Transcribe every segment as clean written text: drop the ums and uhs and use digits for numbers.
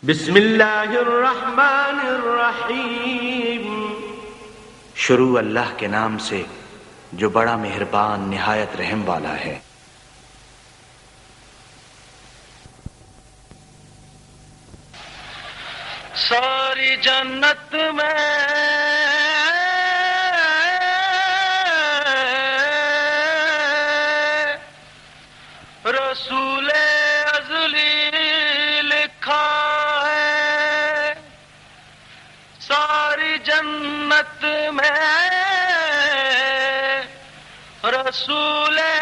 बिस्मिल्लाहिर्रहमानिर्रहीम। शुरू अल्लाह के नाम से जो बड़ा मेहरबान निहायत रहम वाला है। सारी जन्नत में रसूले अज़ली लिखा है। सारी जन्नत में रसूले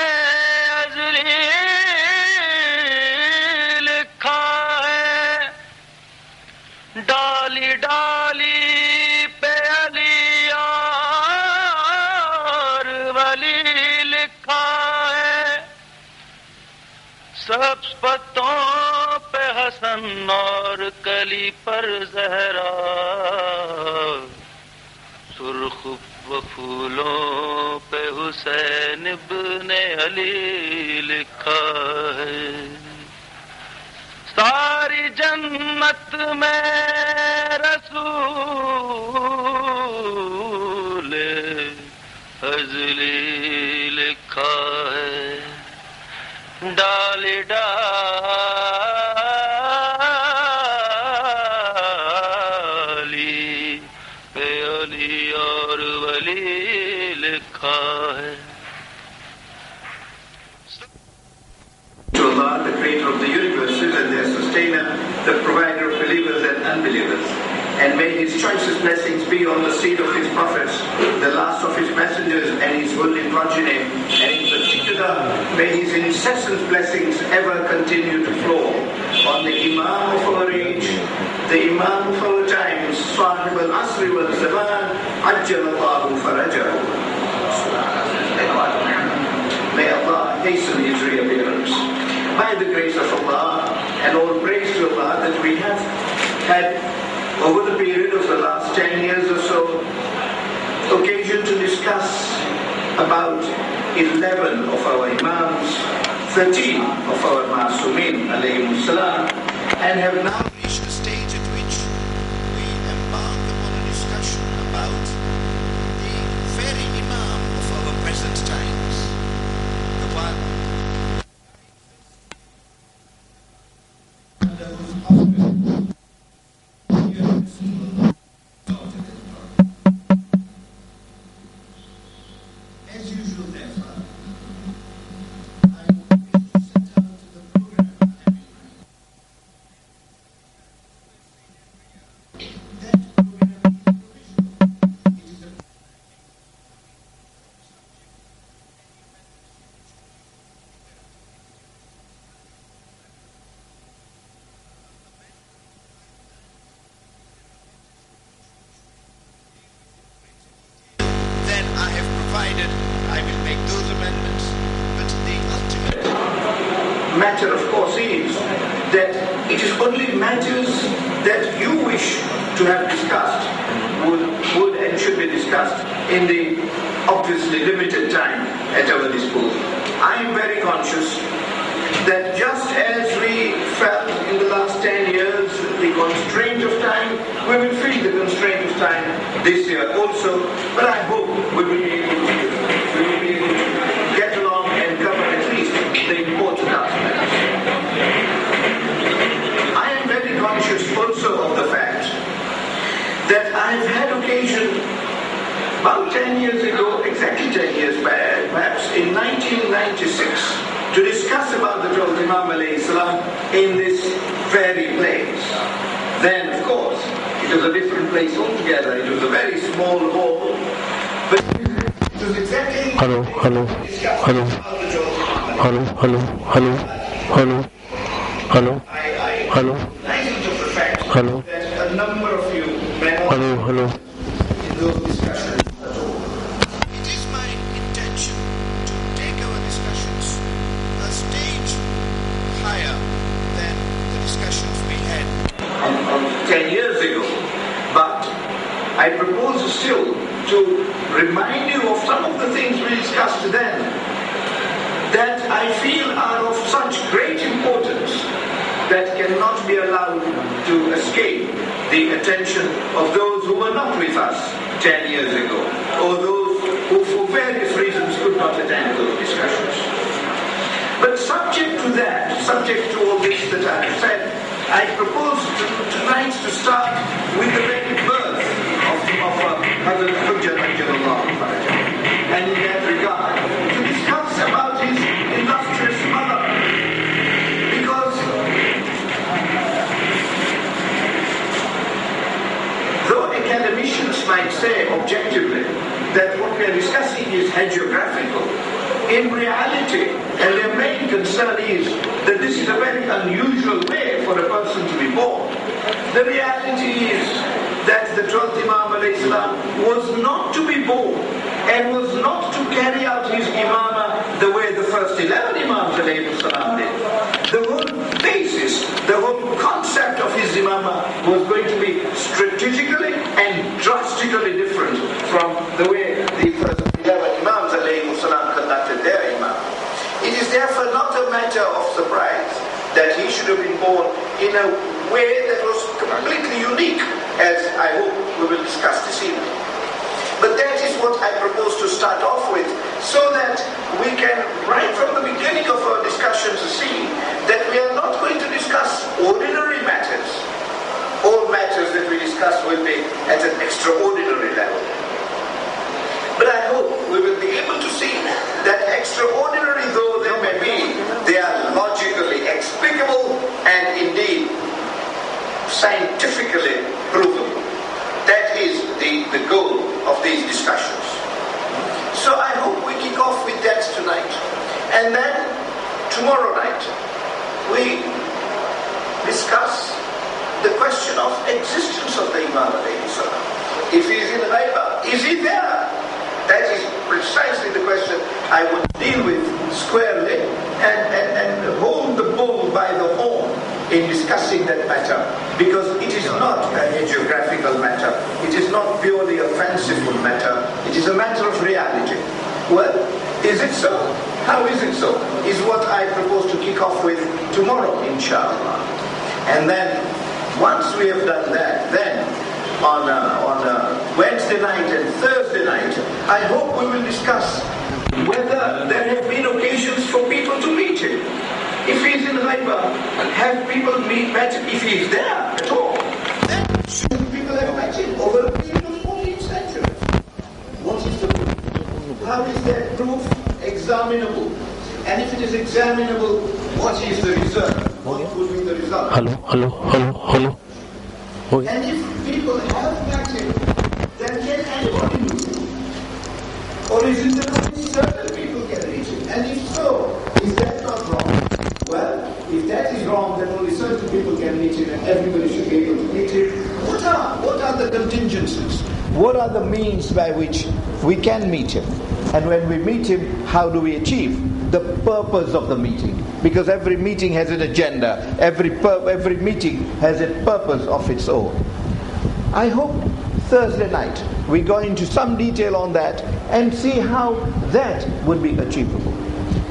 अज़ली लिखा है। डाली डाली पे अली और वली लिखा है। सब पत्तों पे हसन और कली पर ज़हरा, सुर्ख व फूलों पे हुसैन इब्ने अली लिखा है। सारी जन्नत में रसूल अज़ली लिखा है। डाली डाली पे अली और वली लिखा है। To Allah, the creator of the universes and their sustainer, the provider of believers and unbelievers. And may his choicest blessings be on the seed of his prophets, the last of his messengers and his holy progeny. And in particular, may his incessant blessings ever continue to flow on the Imam of our age, the Imam of our times, Sahib al-Asri wal-Zaman, Ajjalallahu farajahu. May Allah hasten his reappearance. By the grace of Allah, and all praise to Allah, that we have had, over the period of the last 10 years or so, occasion to discuss about 11 of our Imams, 13 of our Masumin, alayhimus salam, and have now reached a stage at which we embark upon a discussion about the very Imam of our present times, the one as usual, therefore, I will set out to the program I have in mind. That program is provisional. It is a then I have provided, I will make those amendments. But the ultimate matter, of course, is that it is only matters that you wish to have discussed would and should be discussed in the obviously limited time at our disposal. I am very conscious that just as we felt in the last 10 years the constraint of time, we will feel the constraint of time this year also, but I hope we will be able to get along and cover at least the important aspects. I am very conscious also of the fact that I have had occasion about 10 years ago, exactly 10 years back, perhaps in 1996, to discuss about the 12th Imam alayhi salam in this very place. Then, of course, it was a different place altogether. It was a very small hall, but it was exactly hello. Hello. of the fact that a number of you may not in those discussions at all. It is my intention to take our discussions a stage higher than the discussions we had 10 years ago. But I propose still to remind you of some of the things we discussed then that I feel are of such great importance that cannot be allowed to escape the attention of those who were not with us 10 years ago, or those who for various reasons could not attend those discussions. But subject to that, subject to all this that I have said, I propose tonight to start with the very birth of Hazrat Hujjat Radiallahu anhu, and in that regard to discuss about his illustrious mother, because though academicians might say objectively that what we are discussing is hagiographical, in reality, and their main concern is that this is a very unusual way for a person to be born. The reality is that the 12th Imam alayhi salam was not to be born and was not to carry out his imamah the way the first 11 Imams alayhi salam did. The whole basis, the whole concept of his imamah was going to be strategically and drastically different from the way the first 11 Imams alayhi salam conducted their imam. It is therefore not a matter of surprise that he should have been born in a way that was completely unique, as I hope we will discuss this evening. But that is what I propose to start off with, so that we can, right from the beginning of our discussions, see that we are not going to discuss ordinary matters. All matters that we discuss will be at an extraordinary level. But I hope we will be able to see that extraordinary though they may be, they are logically explicable and indeed scientifically provable. That is the goal of these discussions. So I hope we kick off with that tonight. And then tomorrow night we discuss the question of existence of the Imam alayhi salam. If he is in Ghaiba, is he there? That is precisely the question I would deal with squarely and hold the bull by the horn in discussing that matter, because it is not a hagiographical matter, it is not purely a fanciful matter, it is a matter of reality. Well, is it so? How is it so? Is what I propose to kick off with tomorrow, inshallah. And then, once we have done that, then on Wednesday night and Thursday night, I hope we will discuss whether there have been occasions for people to meet him. If he is in Ghaiba, have people met him? If he is there at all, then should people have met him over a period of 14 centuries? What is the proof? How is that proof examinable? And if it is examinable, what is the result? What would be the result? Hello. Okay. And if people have met him, then can anybody meet him? Or is it that only certain people can reach him? And if so, is that not wrong? Well, if that is wrong, then only certain people can meet him and everybody should be able to meet him. What are the contingencies? What are the means by which we can meet him? And when we meet him, how do we achieve the purpose of the meeting? Because every meeting has an agenda. Every meeting has a purpose of its own. I hope Thursday night we go into some detail on that and see how that would be achievable.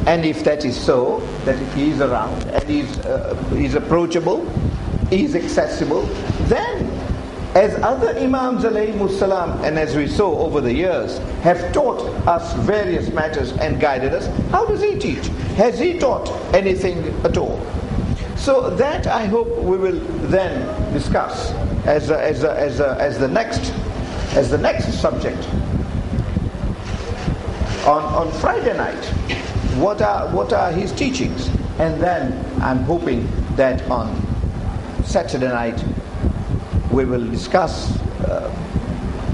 And if that is so, that if he is around and he's approachable, he is accessible, then as other Imams alayhimus salam, and as we saw over the years, have taught us various matters and guided us, how does he teach? Has he taught anything at all? So that I hope we will then discuss as the next subject. On Friday night, what are his teachings? And then I'm hoping that on Saturday night we will discuss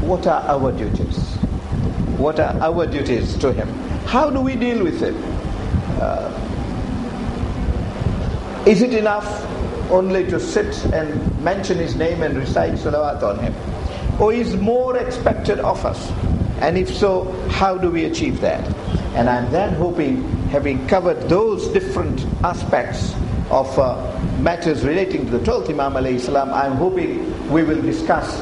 what are our duties. What are our duties to him? How do we deal with him? Is it enough only to sit and mention his name and recite salawat on him? Or is more expected of us? And if so, how do we achieve that? And I'm then hoping, having covered those different aspects of matters relating to the 12th Imam alayhi salam, I'm hoping we will discuss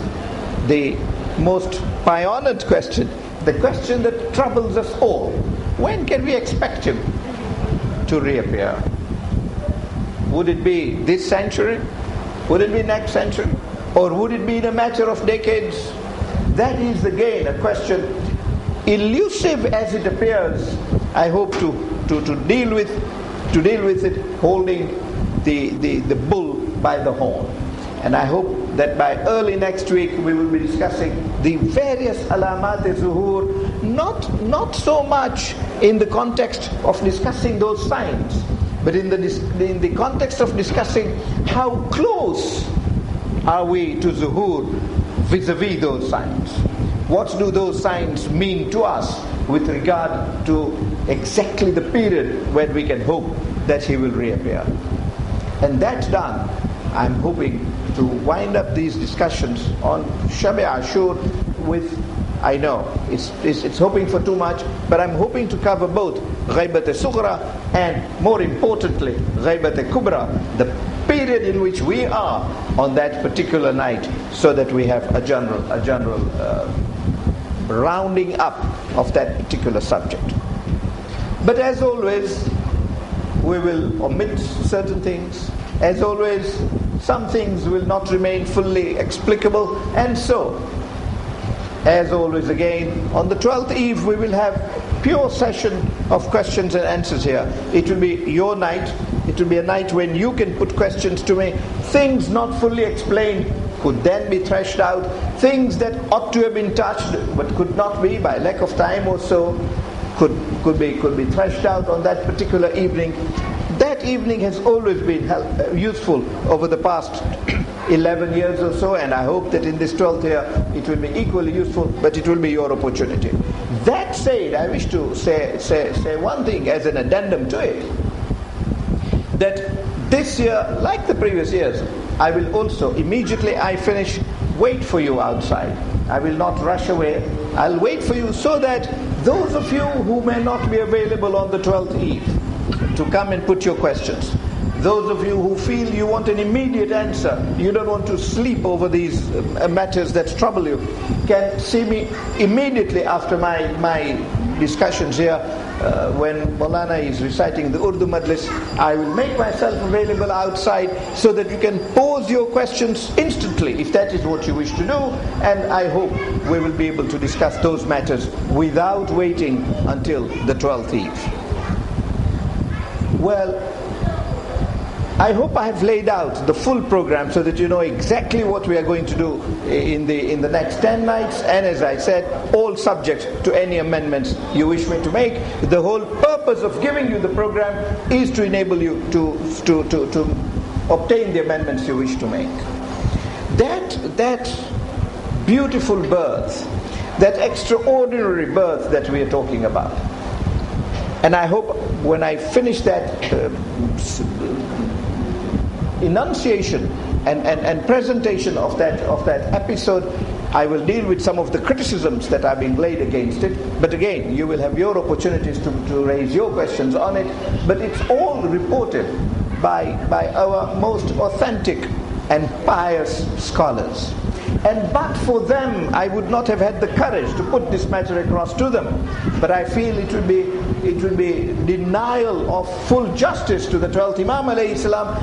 the most pioneered question, the question that troubles us all. When can we expect him to reappear? Would it be this century? Would it be next century? Or would it be in a matter of decades? That is again a question, elusive as it appears. I hope to deal with it holding the bull by the horn. And I hope that by early next week we will be discussing the various alamat-e-zuhur, not so much in the context of discussing those signs, but in the context of discussing how close are we to zuhur vis-a-vis those signs. What do those signs mean to us with regard to exactly the period when we can hope that he will reappear? And that done, I'm hoping to wind up these discussions on Shab-e Ashur with, I know, it's hoping for too much, but I'm hoping to cover both Ghaibat-e Sughra and, more importantly, Ghaibat-e Kubra, the period in which we are on that particular night, so that we have a general rounding up of that particular subject. But as always, we will omit certain things. As always, some things will not remain fully explicable, and so, as always again, on the 12th eve we will have pure session of questions and answers here. It will be your night. It will be a night when you can put questions to me. Things not fully explained could then be threshed out. Things that ought to have been touched but could not be by lack of time or so could be threshed out on that particular evening. That evening has always been useful over the past 11 years or so, and I hope that in this 12th year it will be equally useful, but it will be your opportunity. That said, I wish to say one thing as an addendum to it, that this year, like the previous years, I will also, immediately I finish, wait for you outside. I will not rush away. I'll wait for you so that those of you who may not be available on the 12th eve, to come and put your questions. Those of you who feel you want an immediate answer, you don't want to sleep over these matters that trouble you, can see me immediately after my discussions here. When Maulana is reciting the Urdu Majlis, I will make myself available outside so that you can pose your questions instantly, if that is what you wish to do, and I hope we will be able to discuss those matters without waiting until the 12th eve. Well, I hope I have laid out the full program so that you know exactly what we are going to do in the next 10 nights, and as I said, all subject to any amendments you wish me to make. The whole purpose of giving you the program is to enable you to obtain the amendments you wish to make. That beautiful birth, that extraordinary birth that we are talking about, and I hope when I finish that enunciation and presentation of that episode, I will deal with some of the criticisms that are being laid against it. But again, you will have your opportunities to raise your questions on it. But it's all reported by our most authentic and pious scholars. And but for them, I would not have had the courage to put this matter across to them. But I feel it would be denial of full justice to the 12th Imam alayhi salam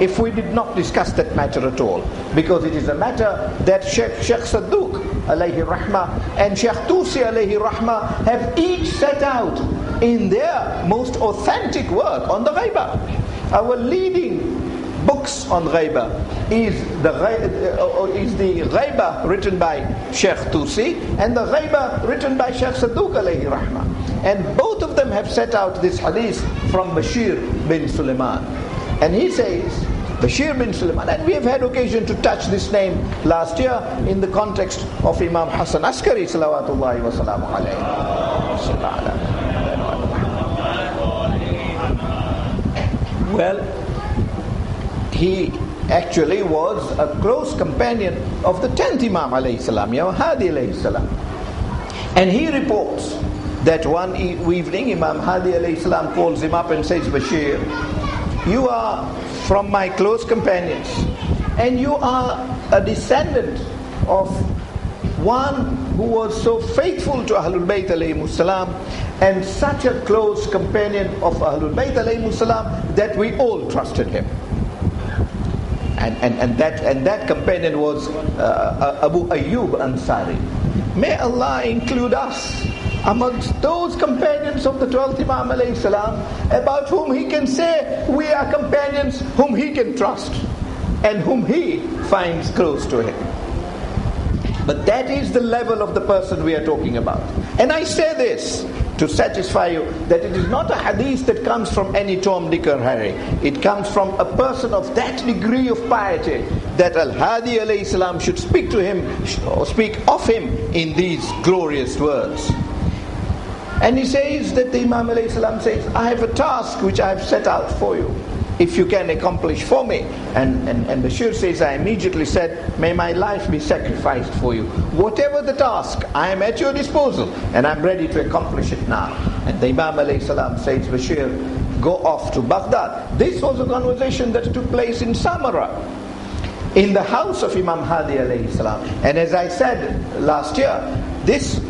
if we did not discuss that matter at all. Because it is a matter that Sheikh Sadduq alayhi rahmah and Sheikh Tusi alayhi rahmah have each set out in their most authentic work on the ghaibah. Our leading books on ghaibah is the ghaibah written by Sheikh Tusi and the ghaibah written by Sheikh Sadduq alayhi rahmah. And both of them have set out this hadith from Bashir bin Sulaiman. And he says, Bashir bin Sulaiman, and we have had occasion to touch this name last year in the context of Imam Hassan Askari salawatullahi wa salamu alayhi. Well, he actually was a close companion of the 10th Imam alayhi salam, Imam Hadi alayhi salam. And he reports that one evening Imam Hadi alayhi salam calls him up and says, Bashir, you are from my close companions and you are a descendant of one who was so faithful to Ahlul Bayt alayhimus salam and such a close companion of Ahlul Bayt alayhimus salam that we all trusted him. And that companion was Abu Ayyub Ansari. May Allah include us amongst those companions of the 12th Imam alayhi salam about whom he can say we are companions whom he can trust and whom he finds close to him. But that is the level of the person we are talking about. And I say this to satisfy you that it is not a hadith that comes from any Tom, Dick or Harry. It comes from a person of that degree of piety that Al-Hadi alayhi salam should speak to him or speak of him in these glorious words. And he says that the Imam alayhi salam says, I have a task which I have set out for you, if you can accomplish for me. And Bashir says, I immediately said, may my life be sacrificed for you. Whatever the task, I am at your disposal and I'm ready to accomplish it now. And the Imam alayhi salam says, Bashir, go off to Baghdad. This was a conversation that took place in Samara, in the house of Imam Hadi alayhi salam. And as I said last year, this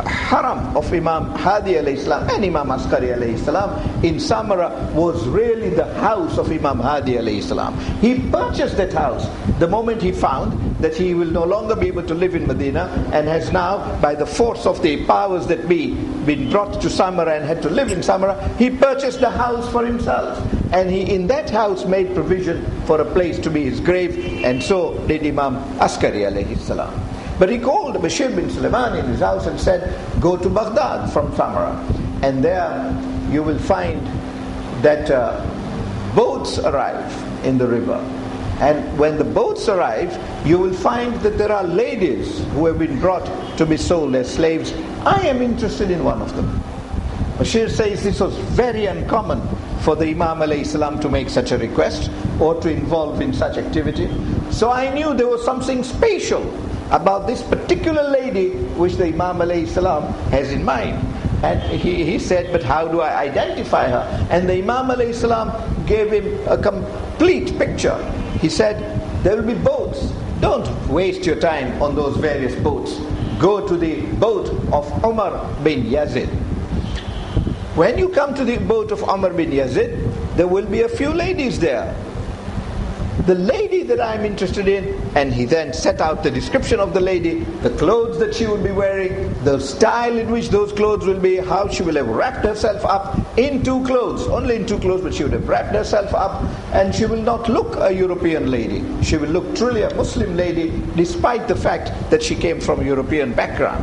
haram of Imam Hadi alayhi salam and Imam Askari alayhi salam in Samara was really the house of Imam Hadi alayhi salam. He purchased that house the moment he found that he will no longer be able to live in Medina and has now, by the force of the powers that be, been brought to Samara and had to live in Samara. He purchased the house for himself, and he in that house made provision for a place to be his grave, and so did Imam Askari alayhi salam. But he called Bashir bin Sulaiman in his house and said, go to Baghdad from Samara, and there you will find that boats arrive in the river. And when the boats arrive, you will find that there are ladies who have been brought to be sold as slaves. I am interested in one of them. Bashir says this was very uncommon for the Imam alayhi salam to make such a request or to involve in such activity. So I knew there was something special about this particular lady which the Imam alayhi salam has in mind. And he said, but how do I identify her? And the Imam alayhi salam gave him a complete picture. He said, there will be boats. Don't waste your time on those various boats. Go to the boat of Umar bin Yazid. When you come to the boat of Umar bin Yazid, there will be a few ladies there. The lady that I'm interested in, and he then set out the description of the lady, the clothes that she will be wearing, the style in which those clothes will be, how she will have wrapped herself up in two clothes, only in two clothes, but she would have wrapped herself up, and she will not look a European lady. She will look truly a Muslim lady, despite the fact that she came from a European background.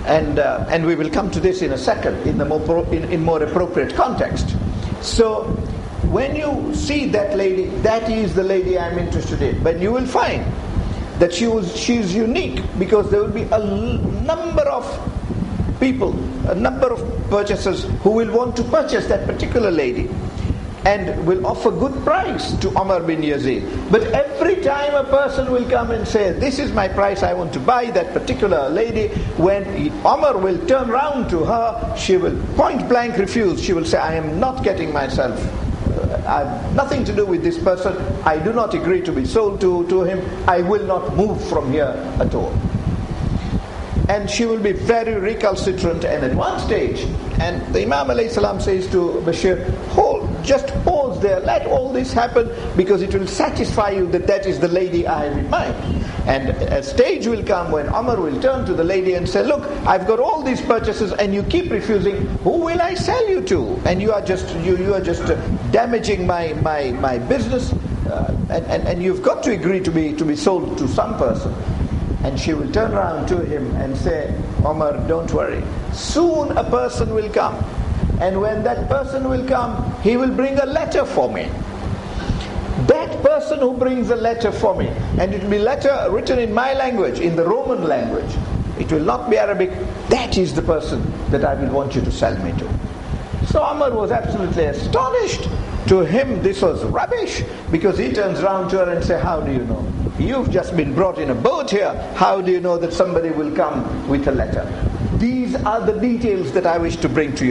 And we will come to this in a second, in more appropriate context. So, when you see that lady, that is the lady I'm interested in. But you will find that she is unique, because there will be a number of people, a number of purchasers who will want to purchase that particular lady and will offer good price to Umar bin Yazid. But every time a person will come and say, this is my price, I want to buy that particular lady, when Umar will turn round to her, she will point blank refuse. She will say, I am not getting myself, I have nothing to do with this person, I do not agree to be sold to him, I will not move from here at all. And she will be very recalcitrant. And at one stage, and the Imam alayhi salam says to Bashir, just pause there, let all this happen, because it will satisfy you that that is the lady I have in mind. And a stage will come when Umar will turn to the lady and say, look, I've got all these purchases and you keep refusing, who will I sell you to? And you are just damaging my business, and you've got to agree to be sold to some person. And she will turn around to him and say, Umar, don't worry, soon a person will come, and when that person will come, he will bring a letter for me. That person who brings a letter for me, and it will be letter written in my language, in the Roman language, it will not be Arabic, that is the person that I will want you to sell me to. So Umar was absolutely astonished. To him this was rubbish, because he turns around to her and says, how do you know? You've just been brought in a boat here, how do you know that somebody will come with a letter? These are the details that I wish to bring to you.